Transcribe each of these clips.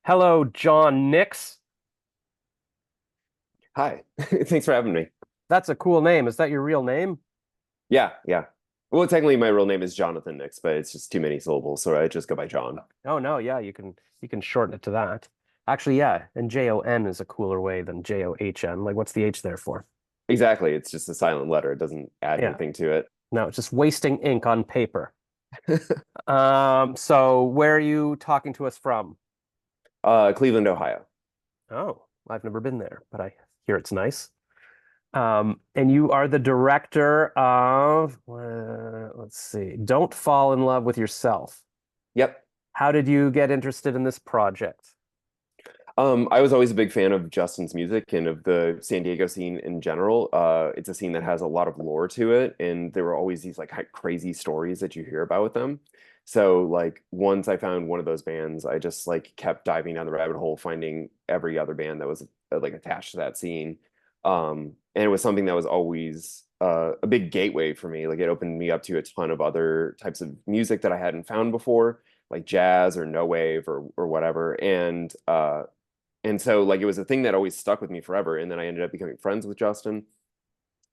Hello, Jon Nix. Hi, thanks for having me. That's a cool name. Is that your real name? Yeah, yeah. Well, technically, my real name is Jonathan Nix, but it's just too many syllables, so I just go by John. Oh no, yeah, you can shorten it to that. Actually, yeah, and Jon is a cooler way than John. Like, what's the H there for? Exactly. It's just a silent letter. It doesn't add Yeah, anything to it. no, it's just wasting ink on paper. So where are you talking to us from? Cleveland, Ohio. Oh, I've never been there, but I hear it's nice. And you are the director of, let's see, Don't Fall in Love with Yourself. Yep. How did you get interested in this project? I was always a big fan of Justin's music and of the San Diego scene in general. It's a scene that has a lot of lore to it, and there were always these like crazy stories that you hear about with them. So like once I found one of those bands, I just like kept diving down the rabbit hole, finding every other band that was like attached to that scene. And it was something that was always a big gateway for me. Like it opened me up to a ton of other types of music that I hadn't found before, like jazz or no wave or whatever. And so like it was a thing that always stuck with me forever. And then I ended up becoming friends with Justin.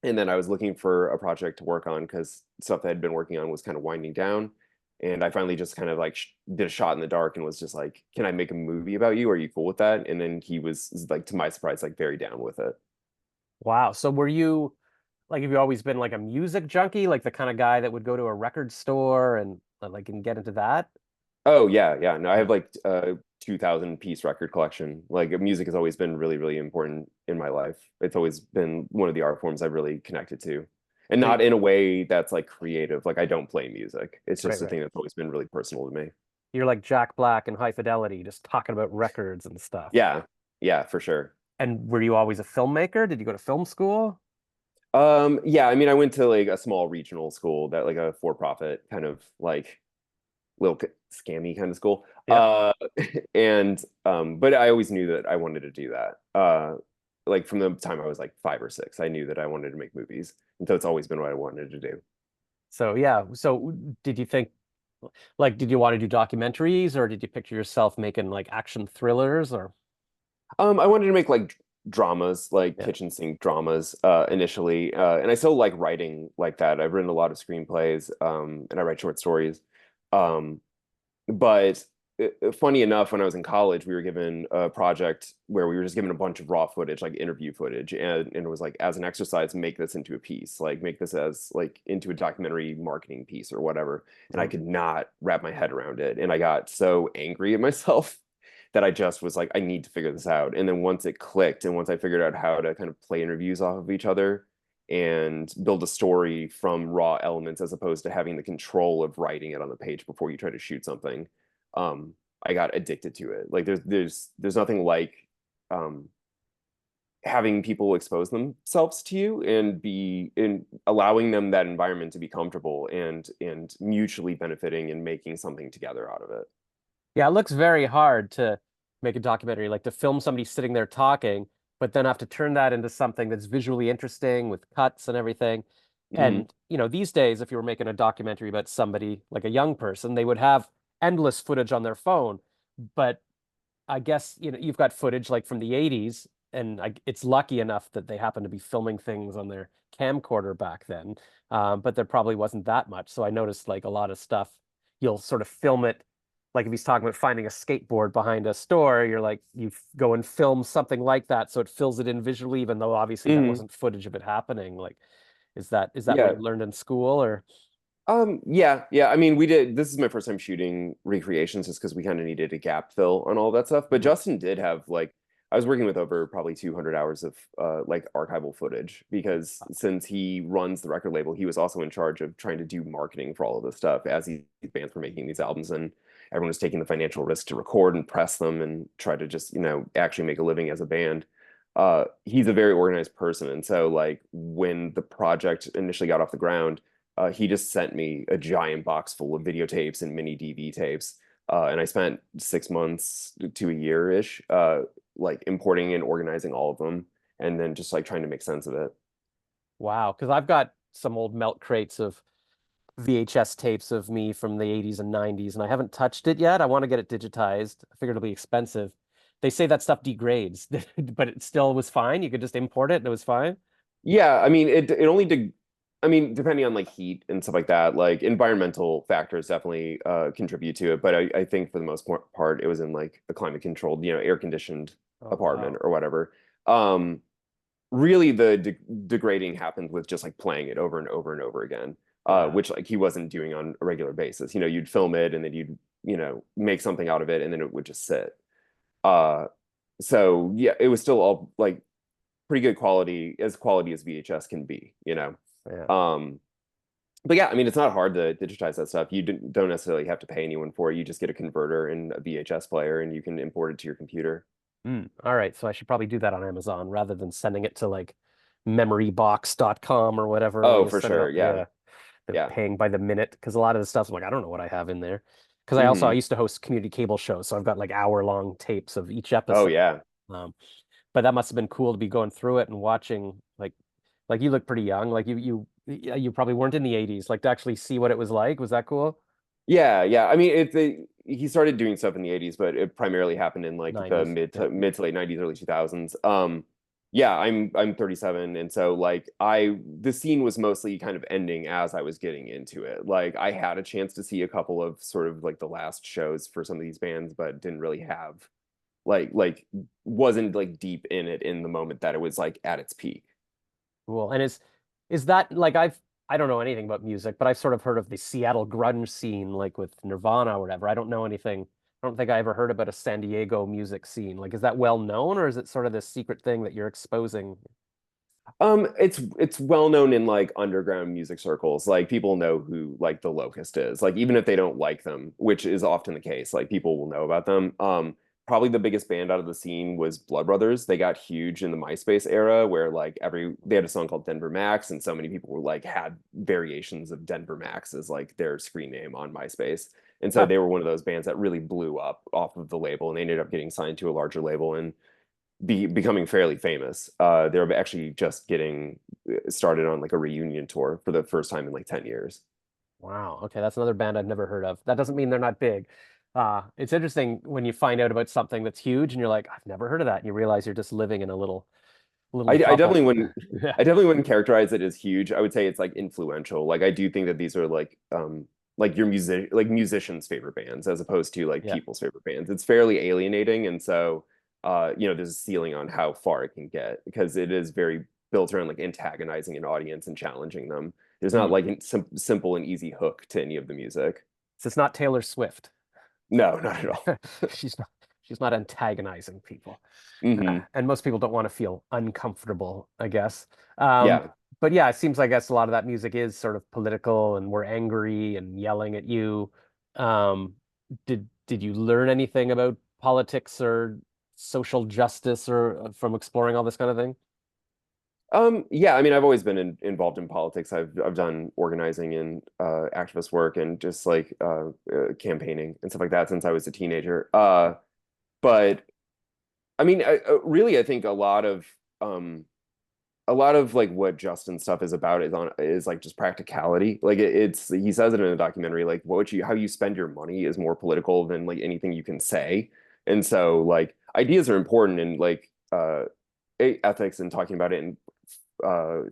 And then I was looking for a project to work on because stuff that I'd been working on was kind of winding down. And I finally just kind of like did a shot in the dark and was just like, "Can I make a movie about you? Are you cool with that?" And then he was like, to my surprise, like very down with it. Wow. So were you like have you always been like a music junkie, like the kind of guy that would go to a record store and like and get into that? Oh yeah, yeah. No, I Yeah. have like 2000 piece record collection. Like music has always been really, really important in my life. It's always been one of the art forms I've really connected to. And So not in a way that's like creative. Like I don't play music. It's right, just a right. thing that's always been really personal to me. You're like Jack Black and High Fidelity, just talking about records and stuff. Yeah. Yeah, for sure. And were you always a filmmaker? Did you go to film school? Yeah, I mean I went to like a small regional school that like a for-profit kind of like little scammy kind of school. Yep. And but I always knew that I wanted to do that. Like from the time I was like 5 or 6, I knew that I wanted to make movies. And so it's always been what I wanted to do. So yeah. So did you think like did you want to do documentaries or did you picture yourself making like action thrillers or I wanted to make like dramas, like yeah. kitchen sink dramas, initially. And I still like writing like that. I've written a lot of screenplays, and I write short stories. Um, But funny enough, when I was in college, we were given a project where we were just given a bunch of raw footage, like interview footage, and it was like as an exercise, make this into a piece, like make this as like into a documentary marketing piece or whatever. And I Mhm. could not wrap my head around it, and I got so angry at myself that I just was like, I need to figure this out. And then once it clicked, and once I figured out how to kind of play interviews off of each other and build a story from raw elements as opposed to having the control of writing it on the page before you try to shoot something. um I got addicted to it. Like there's nothing like um having people expose themselves to you and be in allowing them that environment to be comfortable and mutually benefiting and making something together out of it. Yeah, it looks very hard to make a documentary, like to film somebody sitting there talking, but then have to turn that into something that's visually interesting with cuts and everything. Hmm. And, these days, if you were making a documentary about somebody like a young person, they would have endless footage on their phone. But I guess, you've got footage like from the 80s, and it's lucky enough that they happen to be filming things on their camcorder back then. But there probably wasn't that much. So I noticed like a lot of stuff, you'll sort of film it. Like if he's talking about finding a skateboard behind a store, you're like, go and film something like that. So it fills it in visually, even though obviously that Hmm. wasn't footage of it happening. Like, is that what Yeah. you learned in school or? Yeah, yeah. I mean, we did. This is my first time shooting recreations, just because we kind of needed a gap fill on all that stuff. But Mhm. Justin did have like, I was working with over probably 200 hours of like archival footage because since he runs the record label, he was also in charge of trying to do marketing for all of this stuff as these bands were making these albums, and everyone was taking the financial risk to record and press them and try to just actually make a living as a band. He's a very organized person, and so like when the project initially got off the ground, he just sent me a giant box full of videotapes and mini DV tapes. And I spent 6 months to a year-ish, like importing and organizing all of them, and then just like trying to make sense of it. Wow, because I've got some old melt crates of VHS tapes of me from the 80s and 90s, and I haven't touched it yet. I want to get it digitized. I figured it'll be expensive. they say that stuff degrades, but it still was fine. You could just import it and it was fine. Yeah, I mean it only did I mean depending on like heat and stuff like that, like environmental factors definitely contribute to it, but I think for the most part it was in like a climate controlled, air conditioned Oh, apartment wow. or whatever. Um Really the degrading happened with just like playing it over and over and over again. Yeah. Which like he wasn't doing on a regular basis. You'd film it and then you'd, make something out of it and then it would just sit. Uh so yeah, it was still all like pretty good quality as VHS can be. Yeah. Um, but yeah, I mean, it's not hard to digitize that stuff. You don't necessarily have to pay anyone for it. You just get a converter and a VHS player, and you can import it to your computer. All right. So I should probably do that on Amazon rather than sending it to like memorybox.com or whatever when Oh, you for set it sure. up. Yeah, Yeah. They're yeah. paying by the minute because a lot of the stuff I'm like, I don't know what I have in there. Because I Hmm. used to host community cable shows, so I've got like hour-long tapes of each Oh, episode. yeah. Um, but that must have been cool to be going through it and watching like you look pretty young. Like yeah, you probably weren't in the 80s. Like to actually see what it was like. Was that cool? Yeah, yeah. I mean, he started doing stuff in the 80s, but it primarily happened in like the 90s. Yeah. mid to late 90s, early 2000s. Yeah, I'm 37, and so like the scene was mostly kind of ending as I was getting into it. Like I had a chance to see a couple of sort of like the last shows for some of these bands, but didn't really have like wasn't like deep in it in the moment that it was like at its peak. Cool. And is that like I don't know anything about music, but I've sort of heard of the Seattle grunge scene, like with Nirvana or whatever. I don't know anything. I don't think I ever heard about a San Diego music scene. Like, is that well known, or is it sort of this secret thing that you're exposing? It's well known in like underground music circles. Like people know who like the Locust is. Like even if they don't like them, which is often the case, like people will know about them. Probably the biggest band out of the scene was Blood Brothers. They got huge in the MySpace era where like they had a song called Denver Max, and so many people were like had variations of Denver Max as like their screen name on MySpace. And so Huh. they were one of those bands that really blew up off of the label, and they ended up getting signed to a larger label and becoming fairly famous. They're actually just getting started on like a reunion tour for the first time in like 10 years. Wow. Okay, that's another band I've never heard of. That doesn't mean they're not big. It's interesting when you find out about something that's huge and you're like, I've never heard of that, and you realize you're just living in a little I bubble. definitely wouldn't Yeah. I definitely wouldn't characterize it as huge. I would say it's like influential. Like I do think that these are like your musicians' favorite bands as opposed to like Yeah. people's favorite bands. It's fairly alienating, and so there's a ceiling on how far it can get because it is very built around like antagonizing an audience and challenging them. There's not Mm. like a simple and easy hook to any of the music. So it's not Taylor Swift. No, not at all. She's not she's not antagonizing people. Hmm. And most people don't want to feel uncomfortable, I guess. Um, Yeah. but yeah, it seems like I guess a lot of that music is sort of political and we're angry and yelling at you. Um, did you learn anything about politics or social justice or from exploring all this kind of thing? Yeah, I mean, I've always been involved in politics. I've done organizing and activist work and just like campaigning and stuff like that since I was a teenager. But I mean, really, I think a lot of like what Justin stuff is about is like just practicality. Like it's he says it in a documentary, like how you spend your money is more political than like anything you can say. And so like ideas are important and like ethics and talking about it in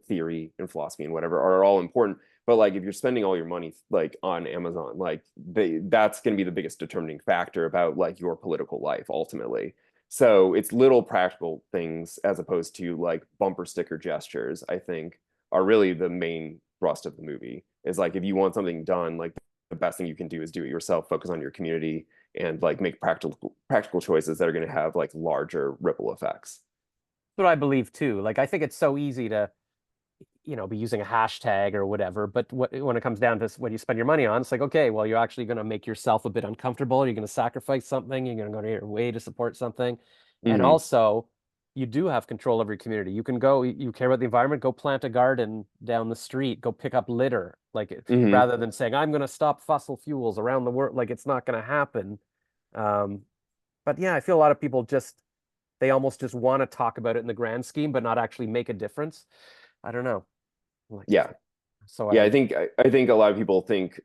theory and philosophy and whatever are all important. But like if you're spending all your money like on Amazon, like that's going to be the biggest determining factor about like your political life ultimately. So it's little practical things as opposed to like bumper sticker gestures, I think, are really the main thrust of the movie. Is like if you want something done, like the best thing you can do is do it yourself, focus on your community, and like make practical choices that are going to have like larger ripple effects. That's what I believe too. Like I think it's so easy to be using a hashtag or whatever. But when it comes down to what you spend your money on, it's like, okay, well, you're actually going to make yourself a bit uncomfortable. You're going to sacrifice something. You're going to go to your way to support something. And Hmm. also, you do have control of your community. You can go, you care about the environment, go plant a garden down the street, go pick up litter. Hmm. Rather than saying, I'm going to stop fossil fuels around the world, like it's not going to happen. Um, but yeah, I feel a lot of people they almost just want to talk about it in the grand scheme, but not actually make a difference. I don't know. Like, Yeah. so Yeah, I, I think a lot of people think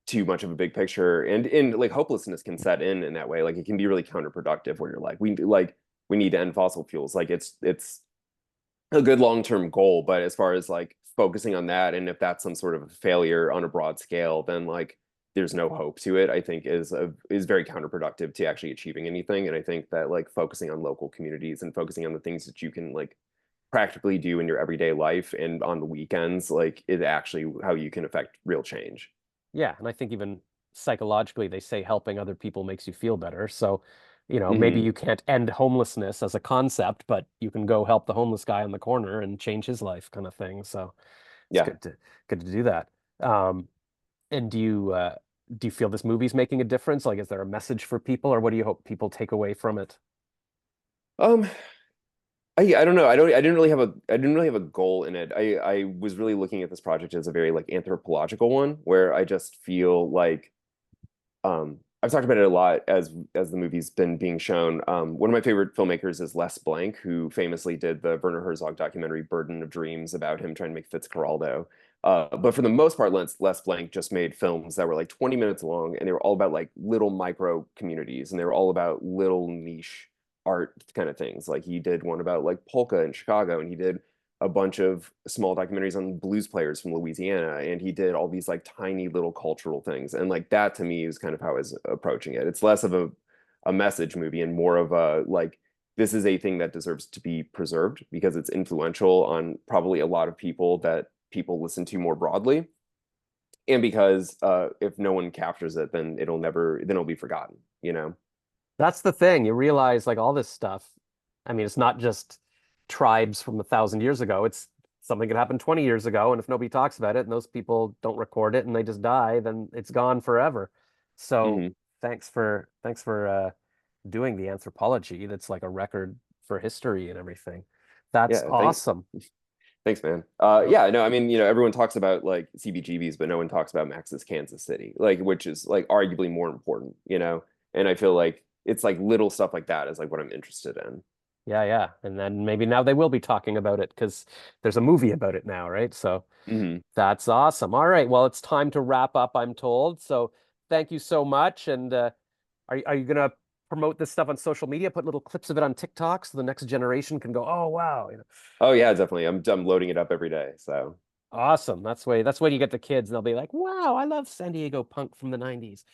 too much of a big picture, and like hopelessness can set in that way. Like it can be really counterproductive where you're like we need to end fossil fuels. Like it's a good long-term goal, but as far as like focusing on that, and if that's some sort of a failure on a broad scale, then like there's no hope to it, I think is very counterproductive to actually achieving anything. And I think that like focusing on local communities and focusing on the things that you can like practically do in your everyday life and on the weekends, like is actually how you can affect real change. Yeah, and I think even psychologically, they say helping other people makes you feel better. So, maybe Hmm. you can't end homelessness as a concept, but you can go help the homeless guy on the corner and change his life, kind of thing. So it's Yeah. good to do that. Um, and do you feel this movie's making a difference? Like, is there a message for people, or what do you hope people take away from it? Um, I don't know. I didn't really have a goal in it. I was really looking at this project as a very like anthropological one where I just feel like I've talked about it a lot as the movie's been being shown. One of my favorite filmmakers is Les Blank, who famously did the Werner Herzog documentary Burden of Dreams about him trying to make Fitzcarraldo. But for the most part, Les Blank just made films that were like 20 minutes long, and they were all about like little micro communities, and they were all about little niche art kind of things. Like he did one about like polka in Chicago, and he did a bunch of small documentaries on blues players from Louisiana, and he did all these like tiny little cultural things. And like that to me is kind of how I was approaching it. It's less of a message movie and more of a like this is a thing that deserves to be preserved because it's influential on probably a lot of people that people listen to more broadly. And because if no one captures it, then it'll be forgotten, you know? That's the thing. You realize like all this stuff. I mean, it's not just tribes from 1,000 years ago. It's something that happened 20 years ago. And if nobody talks about it and those people don't record it and they just die, then it's gone forever. So Hmm. thanks for doing the anthropology. That's like a record for history and everything. That's Yeah, awesome. thanks, man. Yeah, no, I mean, everyone talks about like CBGBs, but no one talks about Max's Kansas City, like which is like arguably more important, you know? And I feel like it's like little stuff like that is like what I'm interested in. Yeah, yeah. And then maybe now they will be talking about it because there's a movie about it now, right? So Hmm. that's awesome. All right. Well, it's time to wrap up, I'm told. So thank you so much. And are you gonna promote this stuff on social media? Put little clips of it on TikTok so the next generation can go, oh wow, Oh yeah, definitely. I'm loading it up every day. So awesome. That's way you get the kids, and they'll be like, wow, I love San Diego punk from the '90s.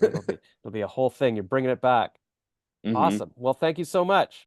And it'll be a whole thing. You're bringing it back. hmm Awesome. Well, thank you so much.